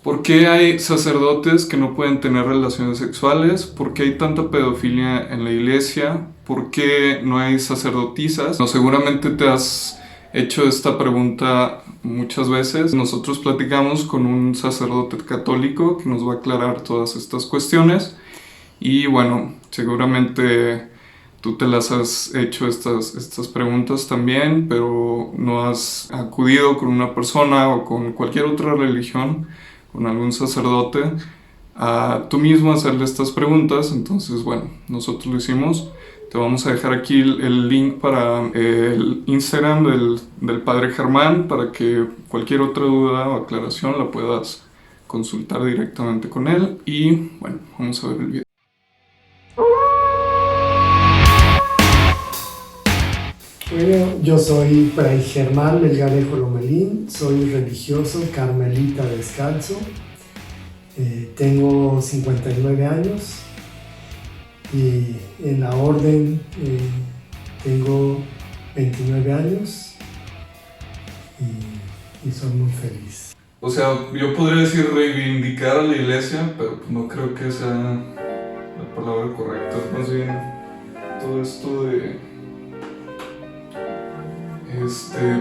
¿Por qué hay sacerdotes que no pueden tener relaciones sexuales? ¿Por qué hay tanta pedofilia en la iglesia? ¿Por qué no hay sacerdotisas? No, seguramente te has hecho esta pregunta muchas veces. Nosotros platicamos con un sacerdote católico que nos va a aclarar todas estas cuestiones. Y bueno, seguramente tú te las has hecho estas preguntas también, pero no has acudido con una persona o con cualquier otra religión, con algún sacerdote, a tú mismo hacerle estas preguntas. Entonces, bueno, nosotros lo hicimos. Te vamos a dejar aquí el link para el Instagram del Padre Germán para que cualquier otra duda o aclaración la puedas consultar directamente con él. Y bueno, vamos a ver el video. Bueno, yo soy Fray Germán Melgarejo Lomelín, soy religioso carmelita descalzo, tengo 59 años y en la orden tengo 29 años y soy muy feliz. O sea, yo podría decir reivindicar a la iglesia, pero no creo que sea la palabra correcta. Es más bien todo esto de...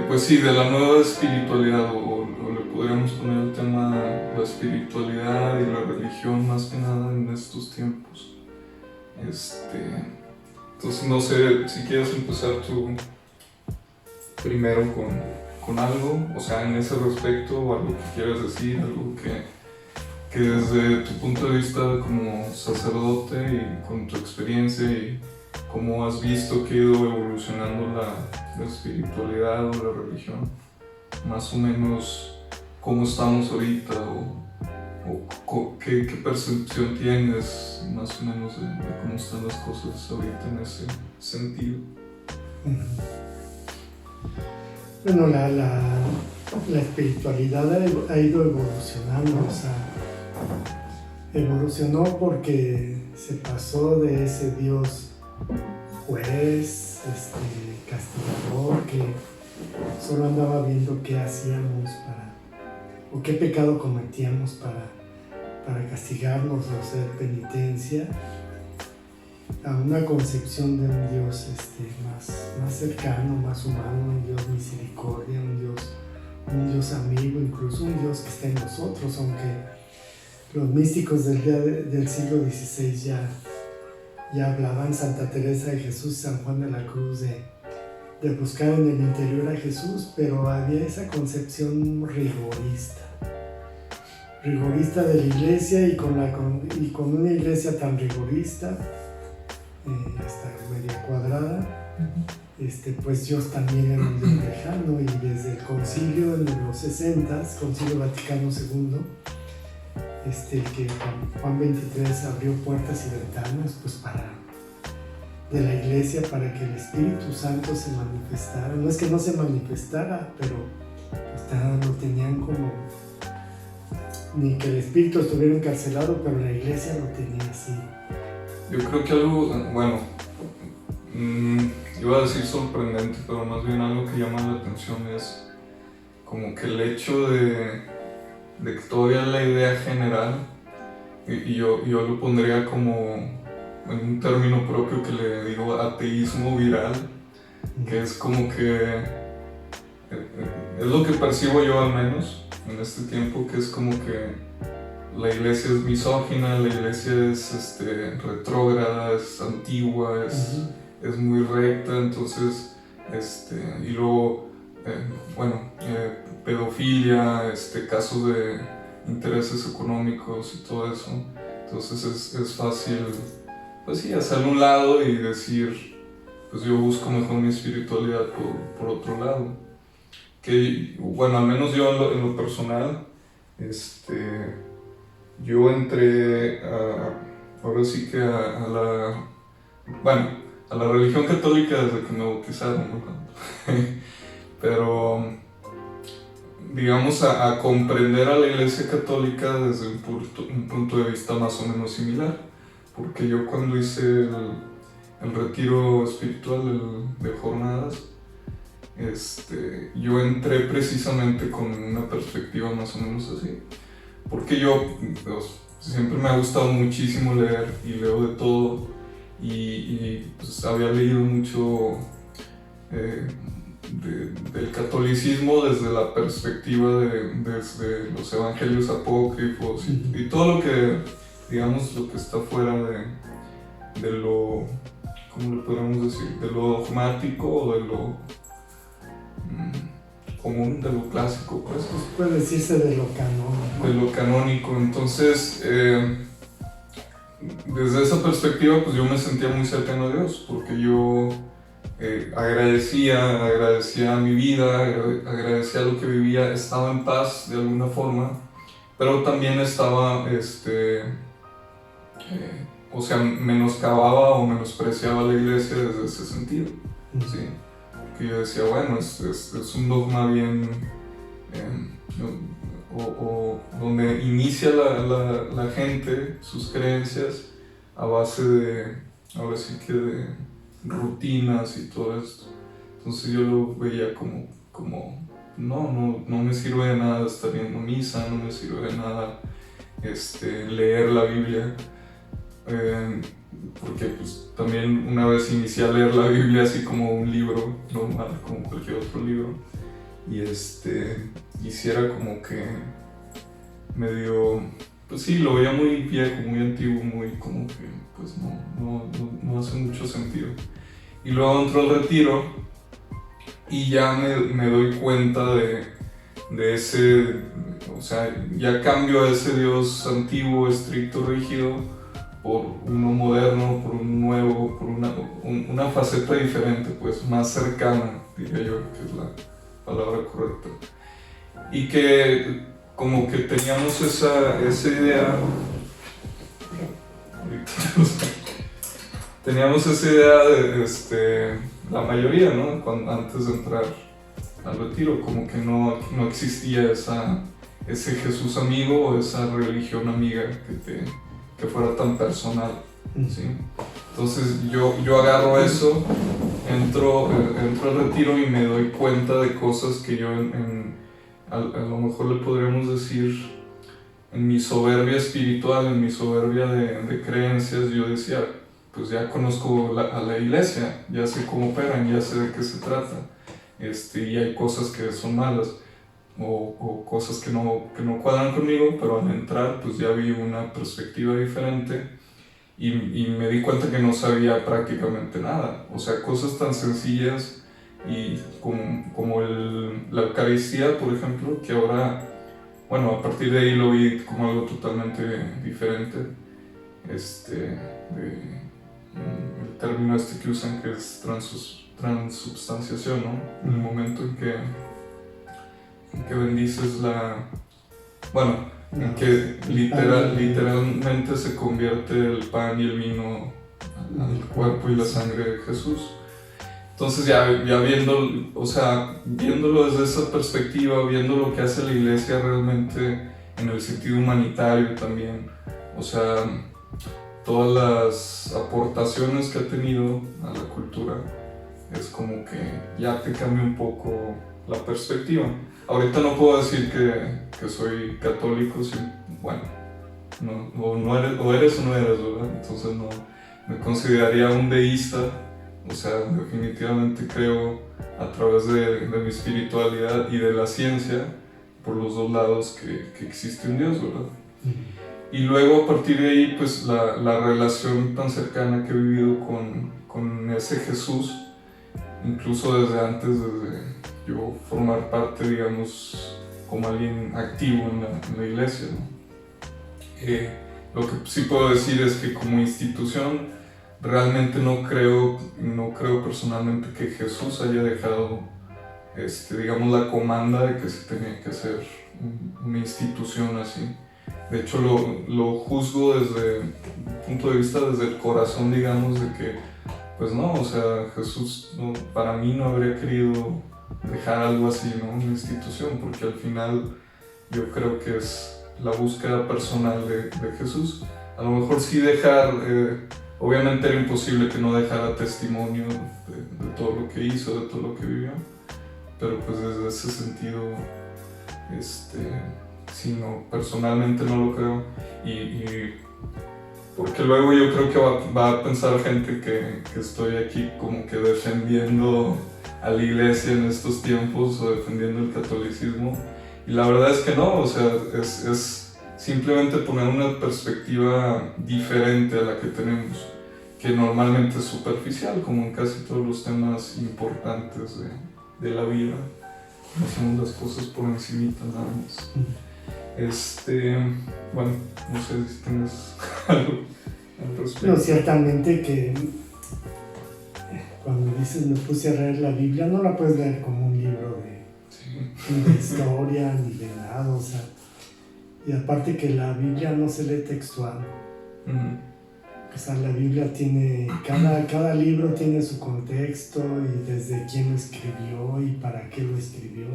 pues sí, de la nueva espiritualidad, o le podríamos poner el tema la espiritualidad y la religión más que nada en estos tiempos. Entonces no sé si quieres empezar tú primero con algo, o sea, en ese respecto, o algo que quieras decir, algo que desde tu punto de vista como sacerdote y con tu experiencia y cómo has visto que ha ido evolucionando la espiritualidad o la religión, más o menos cómo estamos ahorita o qué percepción tienes más o menos de cómo están las cosas ahorita en ese sentido. Bueno, la espiritualidad ha ido evolucionando, o sea, evolucionó porque se pasó de ese Dios juez, castigador, que solo andaba viendo qué hacíamos o qué pecado cometíamos para castigarnos o hacer penitencia, a una concepción de un Dios más cercano, más humano, un Dios misericordia, un Dios amigo, incluso un Dios que está en nosotros, aunque los místicos del siglo XVI ya hablaban, Santa Teresa de Jesús, San Juan de la Cruz, de buscar en el interior a Jesús, pero había esa concepción rigorista de la iglesia, y con una iglesia tan rigorista, hasta media cuadrada, pues Dios también era un Dios lejano, y desde el concilio en los 60s, Concilio Vaticano II, que Juan XXIII abrió puertas y ventanas pues de la iglesia para que el Espíritu Santo se manifestara. No es que no se manifestara, pero no tenían como, ni que el Espíritu estuviera encarcelado, pero la iglesia lo tenía así. Yo creo que algo, bueno, iba a decir sorprendente, pero más bien algo que llama la atención es como que el hecho de que todavía la idea general, y yo lo pondría como en un término propio que le digo ateísmo viral, que es como que es lo que percibo yo al menos en este tiempo, que es como que la iglesia es misógina, la iglesia es retrógrada, es antigua, es muy recta, entonces y luego pedofilia, casos de intereses económicos y todo eso. Entonces es fácil, pues sí, hacerlo a un lado y decir, pues yo busco mejor mi espiritualidad por otro lado. Que, bueno, al menos yo en lo personal, yo entré ahora sí que a la religión católica desde que me bautizaron, ¿no? Pero digamos a comprender a la iglesia católica desde un punto de vista más o menos similar, porque yo cuando hice el retiro espiritual de jornadas, yo entré precisamente con una perspectiva más o menos así, porque yo pues, siempre me ha gustado muchísimo leer y leo de todo pues, había leído mucho del catolicismo desde la perspectiva desde los evangelios apócrifos y todo lo que, digamos, lo que está fuera de lo, ¿cómo le podemos decir? De lo dogmático o de lo común, de lo clásico, pues. Puede decirse de lo canónico. De lo canónico. Entonces, desde esa perspectiva, pues yo me sentía muy cercano a Dios, porque yo agradecía mi vida, agradecía lo que vivía, estaba en paz de alguna forma, pero también estaba, o sea, menoscababa o menospreciaba la iglesia desde ese sentido, ¿sí? Que yo decía, bueno, es un dogma bien, o donde inicia la gente sus creencias a base de, ahora sí que de rutinas y todo esto. Entonces yo lo veía como no me sirve de nada estar yendo a misa, no me sirve de nada leer la Biblia. Porque pues también una vez inicié a leer la Biblia así como un libro normal, como cualquier otro libro, y hiciera como que medio, pues sí, lo veía muy viejo, muy antiguo, muy como que pues no hace mucho sentido. Y luego entro al retiro y ya me doy cuenta de ese, o sea, ya cambio a ese Dios antiguo, estricto, rígido, por uno moderno, por uno nuevo, por una faceta diferente, pues más cercana, diría yo, que es la palabra correcta. Y que como que teníamos esa idea, teníamos esa idea de la mayoría, ¿no? Antes de entrar al retiro, como que no existía ese Jesús amigo o esa religión amiga que fuera tan personal, ¿sí? Entonces yo agarro eso, entro al retiro y me doy cuenta de cosas que yo a lo mejor le podríamos decir en mi soberbia espiritual, en mi soberbia de creencias, yo decía, pues ya conozco a la iglesia, ya sé cómo operan, ya sé de qué se trata, y hay cosas que son malas o cosas que no cuadran conmigo, pero al entrar pues ya vi una perspectiva diferente y me di cuenta que no sabía prácticamente nada, o sea, cosas tan sencillas y como la Eucaristía, por ejemplo, que ahora, bueno, a partir de ahí lo vi como algo totalmente diferente, el término que usan que es transubstanciación, ¿no? El momento en que bendices en que literalmente se convierte el pan y el vino al cuerpo y la sangre de Jesús. Entonces ya viéndolo desde esa perspectiva, viendo lo que hace la iglesia realmente en el sentido humanitario también, o sea, todas las aportaciones que ha tenido a la cultura, es como que ya te cambia un poco la perspectiva. Ahorita no puedo decir que soy católico, bueno, o eres o no eres, ¿verdad? Entonces no me consideraría un deísta, o sea, definitivamente creo a través de mi espiritualidad y de la ciencia, por los dos lados, que existe un Dios, ¿verdad? Y luego a partir de ahí, pues la relación tan cercana que he vivido con ese Jesús, incluso desde antes, desde yo formar parte, digamos, como alguien activo en la iglesia, ¿no? Lo que sí puedo decir es que como institución realmente no creo personalmente que Jesús haya dejado, digamos, la comanda de que se tenía que hacer una institución así. De hecho lo juzgo desde un punto de vista, desde el corazón, digamos, de que pues no, o sea, Jesús para mí no habría querido dejar algo así, ¿no? Una institución, porque al final yo creo que es la búsqueda personal de Jesús. A lo mejor sí dejar, obviamente era imposible que no dejara testimonio de todo lo que hizo, de todo lo que vivió, pero pues desde ese sentido, sino personalmente no lo creo. Y porque luego yo creo que va a pensar gente que estoy aquí como que defendiendo a la iglesia en estos tiempos o defendiendo el catolicismo. Y la verdad es que no, o sea, es simplemente poner una perspectiva diferente a la que tenemos, que normalmente es superficial, como en casi todos los temas importantes de la vida. Hacemos las cosas por encimita nada más. Bueno, no sé si tienes algo al respecto. No, ciertamente que cuando dices me puse a leer la Biblia, no la puedes leer como un libro de historia ni de nada, o sea, y aparte que la Biblia no se lee textual. O sea, la Biblia tiene, cada libro tiene su contexto y desde quién lo escribió y para qué lo escribió.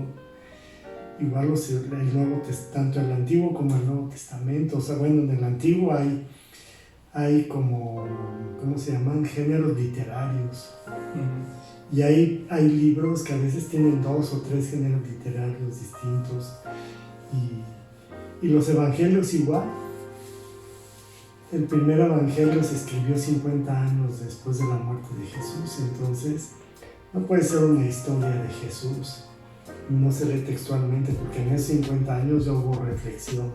Igual el Nuevo Testamento, tanto el Antiguo como el Nuevo Testamento, o sea, bueno, en el Antiguo hay como, ¿cómo se llaman? Géneros literarios. Y hay libros que a veces tienen 2 o 3 géneros literarios distintos. Y los evangelios igual. El primer evangelio se escribió 50 años después de la muerte de Jesús, entonces no puede ser una historia de Jesús. No se lee textualmente porque en esos 50 años ya hubo reflexión.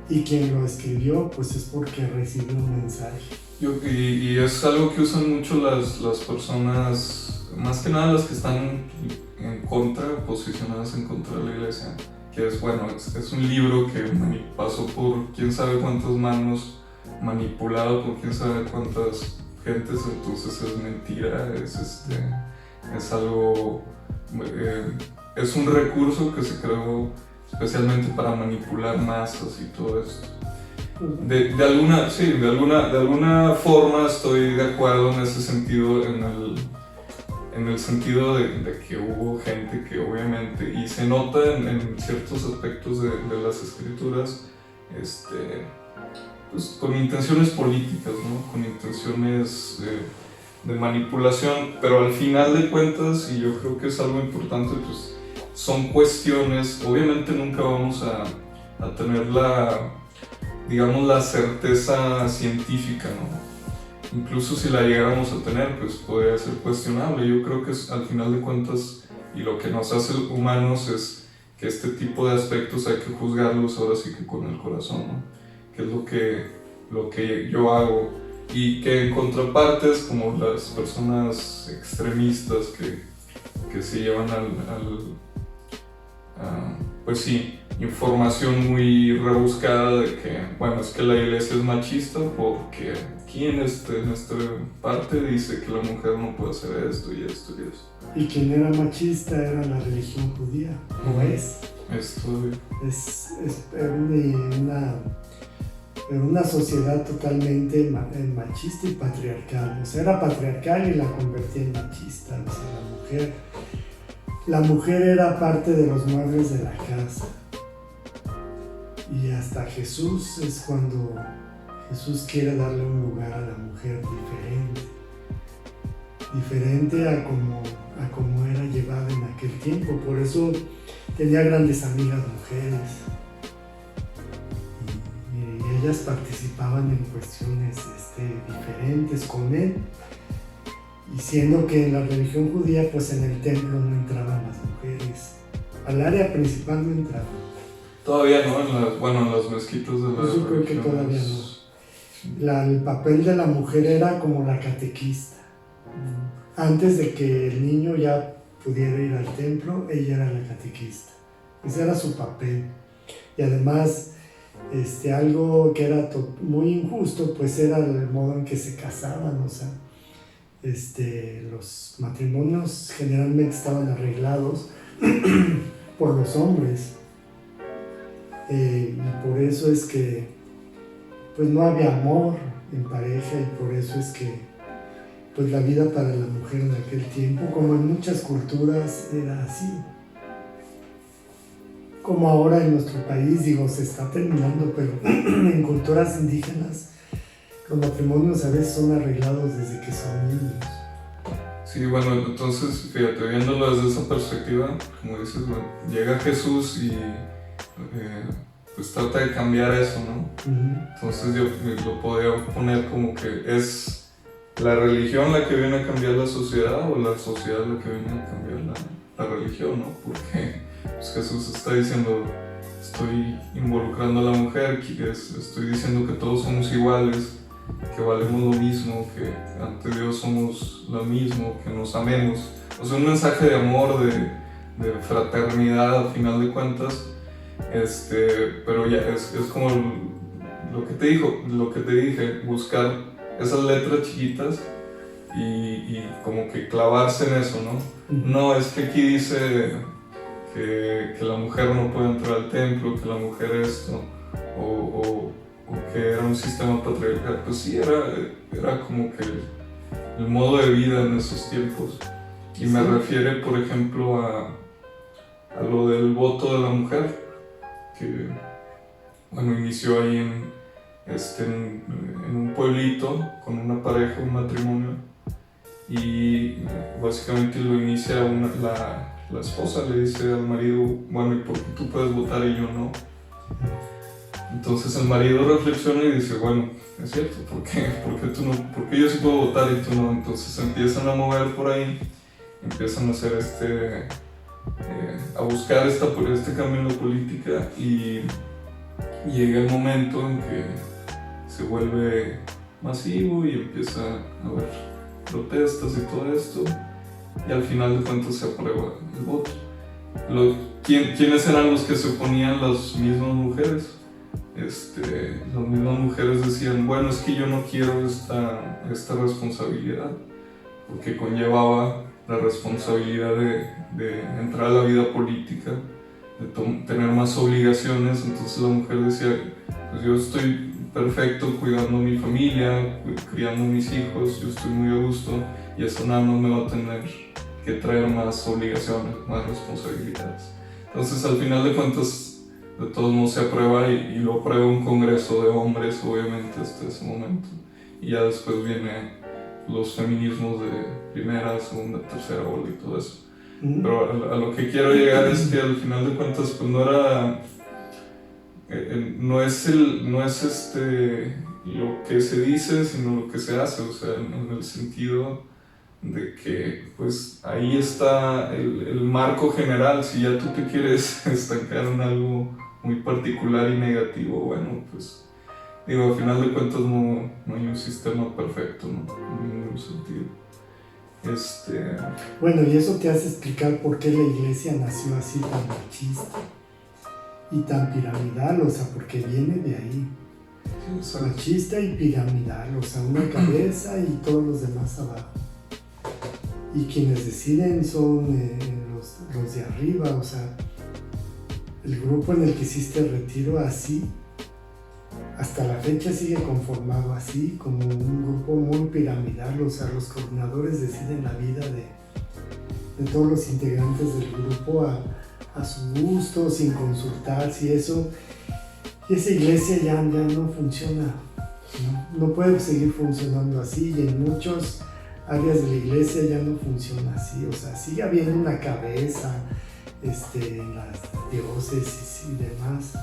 Y quien lo escribió, pues es porque recibió un mensaje. Y es algo que usan mucho las personas, más que nada las que están en contra, posicionadas en contra de la iglesia, que es, bueno, es un libro que pasó por quién sabe cuántas manos, manipulado por quién sabe cuántas gentes, entonces es mentira, es algo, es un recurso que se creó especialmente para manipular masas y todo esto. De alguna forma estoy de acuerdo en ese sentido, en el sentido de que hubo gente que obviamente, y se nota en ciertos aspectos de las escrituras, pues con intenciones políticas, ¿no? Con intenciones de manipulación, pero al final de cuentas, y yo creo que es algo importante, pues son cuestiones, obviamente nunca vamos a tener digamos, la certeza científica, ¿no? Incluso si la llegáramos a tener, pues podría ser cuestionable. Yo creo que al final de cuentas, y lo que nos hace humanos es que este tipo de aspectos hay que juzgarlos ahora sí que con el corazón, ¿no? Que es lo que yo hago, y que en contrapartes, como las personas extremistas que se llevan pues sí, información muy rebuscada de que, bueno, es que la iglesia es machista porque aquí en esta parte dice que la mujer no puede hacer esto y esto y esto. Y quien era machista era la religión judía, ¿no es? Es una sociedad totalmente machista y patriarcal. O sea, era patriarcal y la convertía en machista. O sea, la mujer era parte de los muebles de la casa. Y hasta Jesús es cuando Jesús quiere darle un lugar a la mujer diferente a como era llevada en aquel tiempo. Por eso tenía grandes amigas mujeres. Y ellas participaban en cuestiones diferentes con él. Y siendo que en la religión judía, pues en el templo no entraban las mujeres. Al área principal no entraban. Todavía no, en las mezquitas de la Yo creo que todavía no. El papel de la mujer era como la catequista. Antes de que el niño ya pudiera ir al templo, ella era la catequista. Ese era su papel. Y además, algo que era muy injusto, pues era el modo en que se casaban, o sea, los matrimonios generalmente estaban arreglados por los hombres. Y por eso es que pues no había amor en pareja, y por eso es que pues la vida para la mujer en aquel tiempo, como en muchas culturas, era así. Como ahora en nuestro país, se está terminando, pero en culturas indígenas los matrimonios a veces son arreglados desde que son niños. Sí, bueno, entonces, fíjate, viéndolo desde esa perspectiva, como dices, bueno, llega Jesús y pues trata de cambiar eso, ¿no? Entonces yo lo podría poner como que es la religión la que viene a cambiar la sociedad o la sociedad la que viene a cambiar la religión, ¿no? Porque pues, Jesús está diciendo, estoy involucrando a la mujer, estoy diciendo que todos somos iguales, que valemos lo mismo, que ante Dios somos lo mismo, que nos amemos. O sea, un mensaje de amor, de fraternidad al final de cuentas, pero ya es como lo que te dije, buscar esas letras chiquitas y como que clavarse en eso, ¿no? No, es que aquí dice que la mujer no puede entrar al templo, que la mujer esto, o que era un sistema patriarcal. Pues sí, era como que el modo de vida en esos tiempos. Y me refiere, por ejemplo, a lo del voto de la mujer, que bueno, inició ahí en un pueblito con una pareja, un matrimonio, y básicamente lo inicia la esposa, le dice al marido, bueno, ¿y por qué tú puedes votar y yo no? Entonces el marido reflexiona y dice, bueno, es cierto, ¿por qué yo sí puedo votar y tú no? Entonces empiezan a mover por ahí, empiezan a hacer a buscar este cambio en la política, y llega el momento en que se vuelve masivo y empieza a haber protestas y todo esto, y al final de cuentas se aprueba el voto. ¿Quiénes eran los que se oponían? Las mismas mujeres. Las mismas mujeres decían, bueno, es que yo no quiero esta responsabilidad, porque conllevaba la responsabilidad de entrar a la vida política, de tener más obligaciones. Entonces la mujer decía, pues yo estoy perfecto cuidando a mi familia, criando a mis hijos, yo estoy muy a gusto, y eso nada más me va a tener que traer más obligaciones, más responsabilidades. Entonces al final de cuentas, de todos modos se aprueba, y lo aprueba un congreso de hombres, obviamente, hasta ese momento. Y ya después vienen los feminismos de primera, segunda, tercera ola y todo eso. Pero a lo que quiero llegar es que al final de cuentas, pues no era... no es lo que se dice, sino lo que se hace, o sea, en el sentido de que pues ahí está el marco general. Si ya tú te quieres estancar en algo muy particular y negativo, bueno, pues digo, al final de cuentas no hay un sistema perfecto, ¿no? En ningún sentido. Bueno, y eso te hace explicar por qué la iglesia nació así tan machista y tan piramidal, o sea, porque viene de ahí. Sí, machista y piramidal, o sea, una cabeza y todos los demás abajo. Y quienes deciden son los de arriba, o sea, el grupo en el que hiciste el retiro así, hasta la fecha sigue conformado así, como un grupo muy piramidal, o sea, los coordinadores deciden la vida de todos los integrantes del grupo a su gusto, sin consultarse y eso. Y esa iglesia ya no funciona, no puede seguir funcionando así, y en muchas áreas de la iglesia ya no funciona así, o sea, sigue habiendo una cabeza en las diócesis y demás,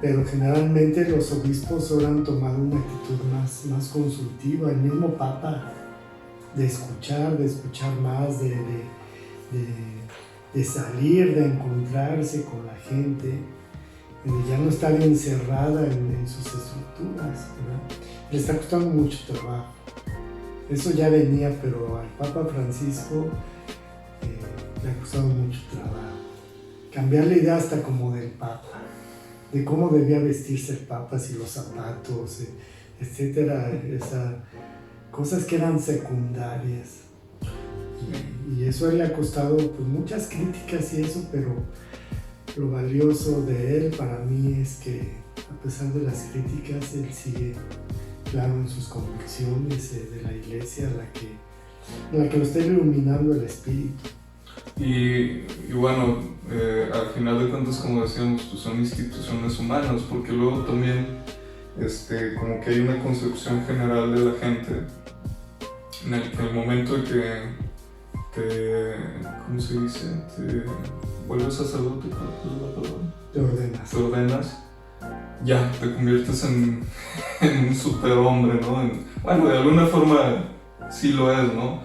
pero generalmente los obispos ahora han tomado una actitud más consultiva, el mismo Papa, de escuchar más, de salir, de encontrarse con la gente, de ya no estar encerrada en sus estructuras, ¿verdad? Le está costando mucho trabajo. Eso ya venía, pero al Papa Francisco le ha costado mucho trabajo. Cambiar la idea hasta como del Papa, de cómo debía vestirse el Papa, si los zapatos, etcétera, cosas que eran secundarias. Y eso a él le ha costado pues, muchas críticas y eso, pero lo valioso de él para mí es que a pesar de las críticas, él sigue claro en sus convicciones de la iglesia en la que lo está iluminando el Espíritu. Y bueno, al final de cuentas, como decíamos, pues son instituciones humanas, porque luego también como que hay una concepción general de la gente en el momento de que ¿cómo se dice? Te vuelves sacerdote, ¿cuál es la palabra? Te ordenas. te ordenas, ya, te conviertes en un superhombre, ¿no? Bueno, de alguna forma sí lo es, ¿no?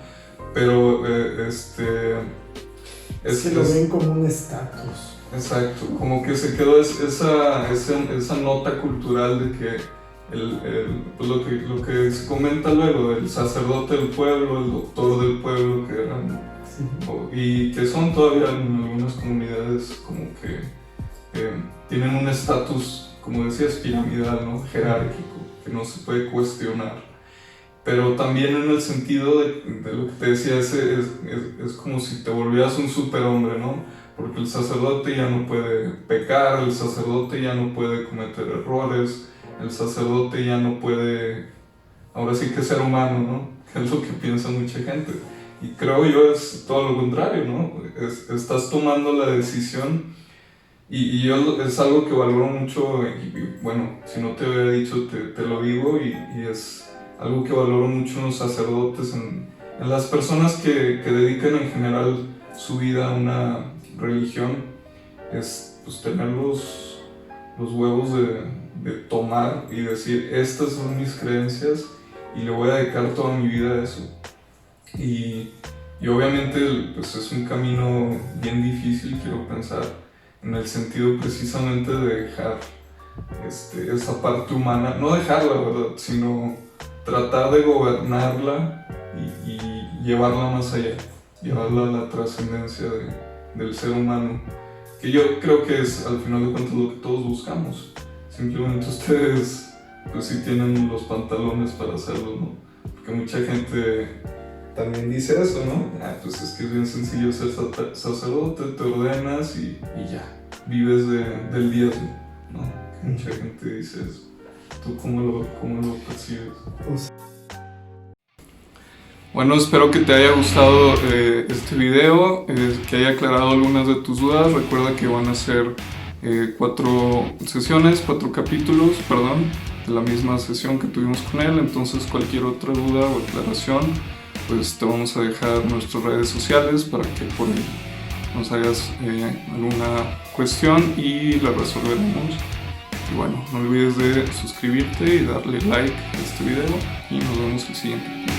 Pero Es que lo ven como un estatus. exacto, como que se quedó esa nota cultural de que pues lo que se comenta luego, el sacerdote del pueblo, el doctor del pueblo, que eran, Sí. y que son todavía en algunas comunidades como que tienen un estatus, como decías, piramidal, ¿no? Jerárquico, que no se puede cuestionar. Pero también en el sentido de lo que te decía, es como si te volvieras un superhombre, ¿no? Porque el sacerdote ya no puede pecar, el sacerdote ya no puede cometer errores, el sacerdote ya no puede, ahora sí que ser humano, ¿no? Que es lo que piensa mucha gente. Y creo yo es todo lo contrario, ¿no? Estás tomando la decisión y yo es algo que valoro mucho, y bueno, si no te había dicho, te lo digo, y es algo que valoro mucho en los sacerdotes, en las personas que dedican en general su vida a una religión, es pues tener los huevos de tomar y decir, estas son mis creencias y le voy a dedicar toda mi vida a eso. Y obviamente pues es un camino bien difícil, quiero pensar, en el sentido precisamente de dejar esa parte humana, no dejarla, ¿verdad?, sino tratar de gobernarla y llevarla más allá, llevarla a la trascendencia del ser humano, que yo creo que es al final de cuentas lo que todos buscamos. Simplemente ustedes pues sí tienen los pantalones para hacerlo, ¿no? Porque mucha gente también dice eso, ¿no? Pues es que es bien sencillo ser sacerdote, te ordenas y ya, vives del diezmo, ¿no? Mucha gente dice eso. ¿Tú cómo lo percibes? Bueno, espero que te haya gustado este video, que haya aclarado algunas de tus dudas. Recuerda que van a ser 4 capítulos, de la misma sesión que tuvimos con él. Entonces cualquier otra duda o aclaración, pues te vamos a dejar nuestras redes sociales para que por ahí nos hagas alguna cuestión y la resolveremos. Y bueno, no olvides de suscribirte y darle like a este video y nos vemos el siguiente.